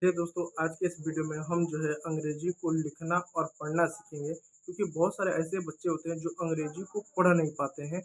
ये दोस्तों आज के इस वीडियो में हम जो है अंग्रेजी को लिखना और पढ़ना सीखेंगे क्योंकि बहुत सारे ऐसे बच्चे होते हैं जो अंग्रेजी को पढ़ नहीं पाते हैं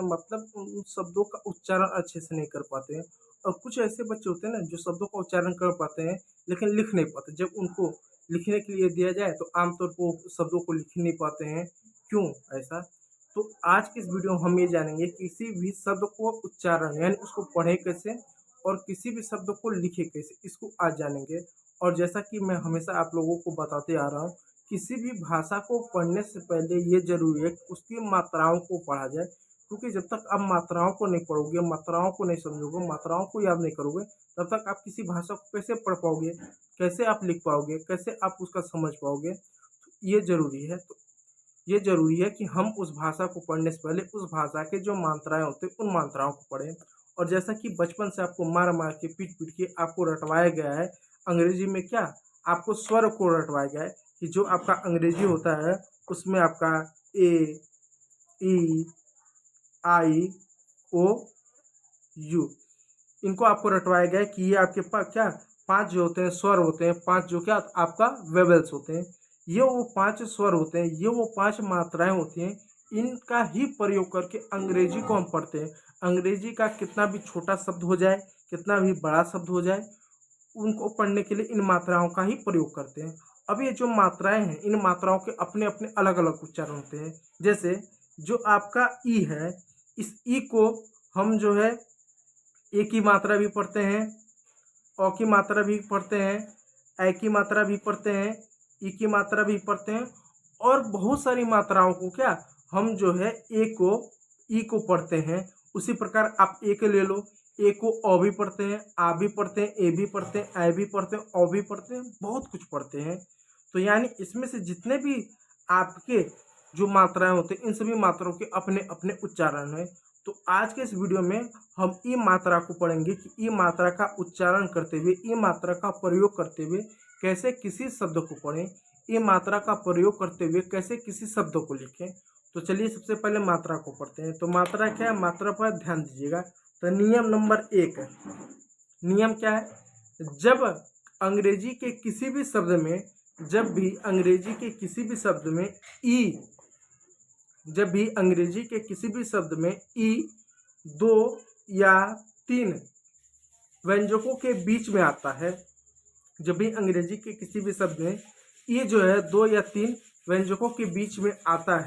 मतलब उन शब्दों का उच्चारण अच्छे से नहीं कर पाते हैं। और कुछ ऐसे बच्चे होते हैं ना जो शब्दों का उच्चारण कर पाते हैं लेकिन लिख नहीं पाते। जब उनको लिखने के लिए दिया जाए तो आमतौर पर वो शब्दों को लिख नहीं पाते हैं। क्यों ऐसा? तो आज की इस वीडियो में हम ये जानेंगे किसी भी शब्द को उच्चारण यानी उसको पढ़े कैसे और किसी भी शब्द को लिखे कैसे, इसको आज जानेंगे। और जैसा कि मैं हमेशा आप लोगों को बताते आ रहा हूँ, किसी भी भाषा को पढ़ने से पहले ये ज़रूरी है कि उसकी मात्राओं को पढ़ा जाए, क्योंकि जब तक आप मात्राओं को नहीं पढ़ोगे, मात्राओं को नहीं समझोगे, मात्राओं को याद नहीं करोगे, तब तक आप किसी भाषा को कैसे पढ़ पाओगे, कैसे आप लिख पाओगे, कैसे आप उसका समझ पाओगे? तो ये ज़रूरी है। तो ये ज़रूरी है कि हम उस भाषा को पढ़ने से पहले उस भाषा के जो मात्राएँ होते हैं, उन मात्राओं को पढ़ें। और जैसा कि बचपन से आपको मार-मार के, पीट-पीट के आपको रटवाया गया है, अंग्रेजी में क्या आपको स्वर को रटवाया गया है कि जो आपका अंग्रेजी होता है, उसमें आपका ए, ई, आई, ओ, यू इनको आपको रटवाया गया है कि ये आपके पास क्या 5 जो होते हैं स्वर होते हैं, 5 जो क्या आपका वेवेल्स होते हैं। ये वो 5 स्वर होते हैं, ये वो 5 मात्राएँ होती हैं, इनका ही प्रयोग करके अंग्रेजी को हम पढ़ते हैं। अंग्रेजी का कितना भी छोटा शब्द हो जाए, कितना भी बड़ा शब्द हो जाए, उनको पढ़ने के लिए इन मात्राओं का ही प्रयोग करते हैं। अब ये जो मात्राएँ हैं, इन मात्राओं के अपने-अपने अलग-अलग उच्चारण होते हैं। जैसे जो आपका ई है, इस ई को हम जो है ए की मात्रा भी पढ़ते हैं, अ की मात्रा भी पढ़ते हैं, ऐ की मात्रा भी पढ़ते हैं, ई की मात्रा भी पढ़ते हैं और बहुत सारी मात्राओं को क्या हम जो है ए को ई को पढ़ते हैं। उसी प्रकार आप ए को ले लो, ए को अ भी पढ़ते हैं, आ भी पढ़ते हैं, ए भी पढ़ते हैं, ऐ भी पढ़ते हैं, औ भी पढ़ते हैं, बहुत कुछ पढ़ते हैं। तो यानी इसमें से जितने भी आपके जो मात्राएँ होते हैं, इन सभी मात्राओं के अपने-अपने उच्चारण हैं। तो आज के इस वीडियो में हम ई मात्रा को पढ़ेंगे कि ई मात्रा का उच्चारण करते हुए, ई मात्रा का प्रयोग करते हुए कैसे किसी शब्द को पढ़ें, ई मात्रा का प्रयोग करते हुए कैसे किसी शब्द को लिखें। तो चलिए सबसे पहले मात्रा को पढ़ते हैं। तो मात्रा क्या है? मात्रा पर ध्यान दीजिएगा। तो नियम नंबर 1 नियम क्या है? जब अंग्रेजी के किसी भी शब्द में जब भी अंग्रेजी के किसी भी शब्द में ई जब भी अंग्रेजी के किसी भी शब्द में ई 2 या 3 व्यंजकों के बीच में आता है, जब भी अंग्रेजी के किसी भी शब्द में ये जो है 2 या 3 व्यंजकों के बीच में आता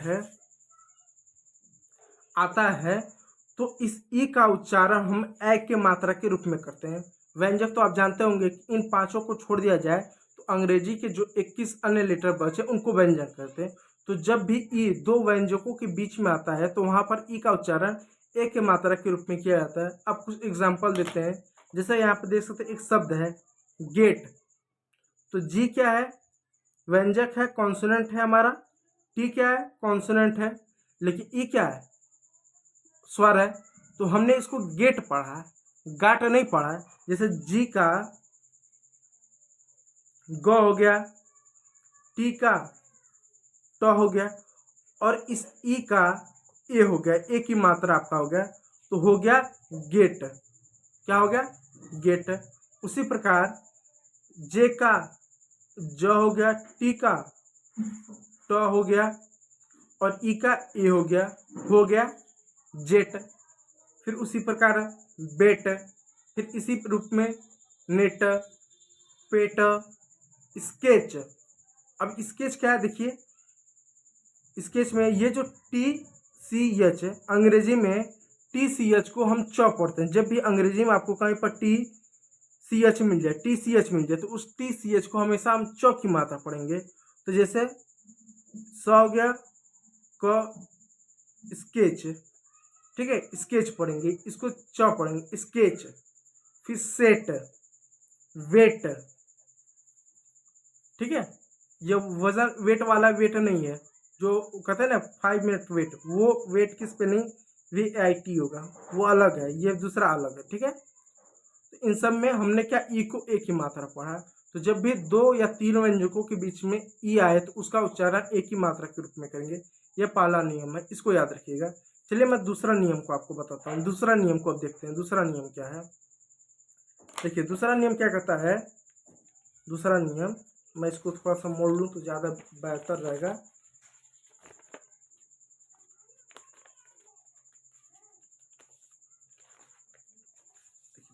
है तो इस ई का उच्चारण हम ए के मात्रा के रूप में करते हैं। व्यंजक तो आप जानते होंगे कि इन पांचों को छोड़ दिया जाए तो अंग्रेजी के जो 21 अन्य लेटर बचे उनको व्यंजन कहते हैं। तो जब भी ई 2 व्यंजकों के बीच में आता है तो वहां पर ई का उच्चारण ए के मात्रा के रूप में किया जाता है। अब कुछ एग्जाम्पल देते हैं। जैसे यहाँ पे देख सकते हैं, एक शब्द है गेट। तो जी क्या है? व्यंजक है, कॉन्सोनेंट है हमारा। टी क्या है? कॉन्सोनेंट है। लेकिन ई क्या है? स्वर है। तो हमने इसको गेट पढ़ा है, गाट नहीं पढ़ा है। जैसे जी का ग हो गया, टी का ट हो गया और इस ई का ए हो गया, ए की मात्रा आपका हो गया तो हो गया गेट। क्या हो गया? गेट। उसी प्रकार जे का ज हो गया, टी का ट हो गया और ई का ए हो गया जेट। फिर उसी प्रकार बेट, फिर इसी रूप में नेट, पेट, स्केच। अब स्केच क्या है? देखिए स्केच में ये जो टी सी एच अंग्रेजी में टी सी एच को हम च पढ़ते हैं। जब भी अंग्रेजी में आपको कहीं पर टी सी एच मिल जाए, टी सी एच मिल जाए तो उस टी सी एच को हमेशा हम च की मात्रा पढ़ेंगे। तो जैसे स हो गया, क स्केच, ठीक है, स्केच पढ़ेंगे, इसको च पढ़ेंगे स्केच। फिर सेट, वेट, ठीक है। ये वजन वेट वाला वेट नहीं है, जो कहते हैं ना 5 मिनट वेट, वो वेट की स्पेलिंग VAIT होगा, वो अलग है, ये दूसरा अलग है, ठीक है। तो इन सब में हमने क्या ई को एक ही मात्रा पढ़ा। तो जब भी 2 या 3 व्यंजकों के बीच में ई आए तो उसका उच्चारण एक ही मात्रा के रूप में करेंगे। यह पहला नियम है, इसको याद रखिएगा। चलिए मैं दूसरा नियम को आपको बताता हूँ। दूसरा नियम को अब देखते हैं। दूसरा नियम क्या है? देखिए दूसरा नियम क्या कहता है दूसरा नियम, मैं इसको थोड़ा सा मोड़ लूँ तो ज़्यादा बेहतर रहेगा।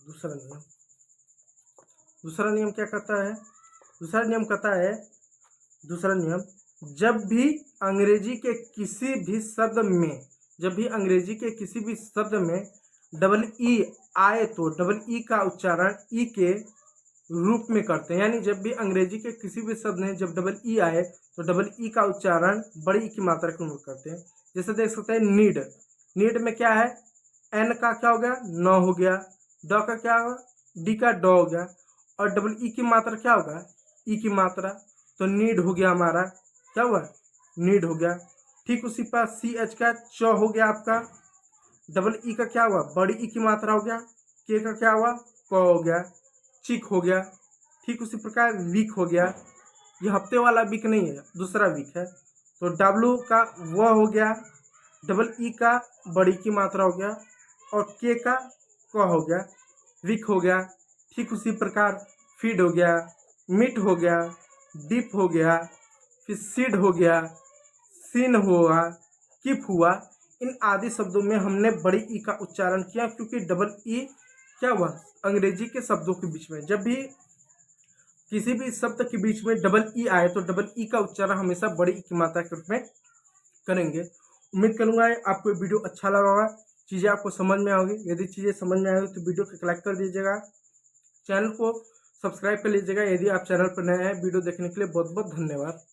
दूसरा नियम, दूसरा नियम क्या कहता है? दूसरा नियम कहता है, दूसरा नियम, जब भी अंग्रेजी के किसी भी शब्द में, जब भी अंग्रेजी के किसी भी शब्द में डबल ई आए तो डबल ई का उच्चारण ई के रूप में करते हैं। यानी जब भी अंग्रेजी के किसी भी शब्द में जब डबल ई आए तो डबल ई का उच्चारण बड़ी ई की मात्रा के रूप में करते हैं। जैसे देख सकते हैं नीड, नीड में क्या है? एन का क्या हो गया? न हो गया। ड का क्या होगा? डी का ड हो गया। और डबल ई की मात्रा क्या होगा? ई की मात्रा। तो नीड हो गया हमारा, क्या हुआ? नीड हो गया। ठीक उसी पर सी एच का च हो गया आपका। डबल ई का क्या हुआ? बड़ी ई की मात्रा हो गया। के का क्या हुआ? क हो गया। चिक हो गया। ठीक उसी प्रकार वीक हो गया। ये हफ्ते वाला वीक नहीं है, दूसरा वीक है। तो डब्लू का व हो गया। डबल ई का बड़ी की मात्रा हो गया। और के का क हो गया। वीक हो गया। ठीक उसी प्रकार फीड हो गया, मीट हो गया, डिप हो गया, फिर सीड हो गया, सीन हुआ, किप हुआ। इन आदि शब्दों में हमने बड़ी ई का उच्चारण किया क्योंकि डबल ई क्या हुआ? अंग्रेजी के शब्दों के बीच में जब भी किसी भी शब्द के बीच में डबल ई आए तो डबल ई का उच्चारण हमेशा बड़ी ई की मात्रा के रूप में करेंगे। उम्मीद करूंगा आपको ये वीडियो अच्छा लगा होगा, चीज़ें आपको समझ में आओगी। यदि चीज़ें समझ में आएगी तो वीडियो को लाइक कर दीजिएगा, चैनल को सब्सक्राइब कर लीजिएगा। यदि आप चैनल पर नए हैं, वीडियो देखने के लिए बहुत बहुत धन्यवाद।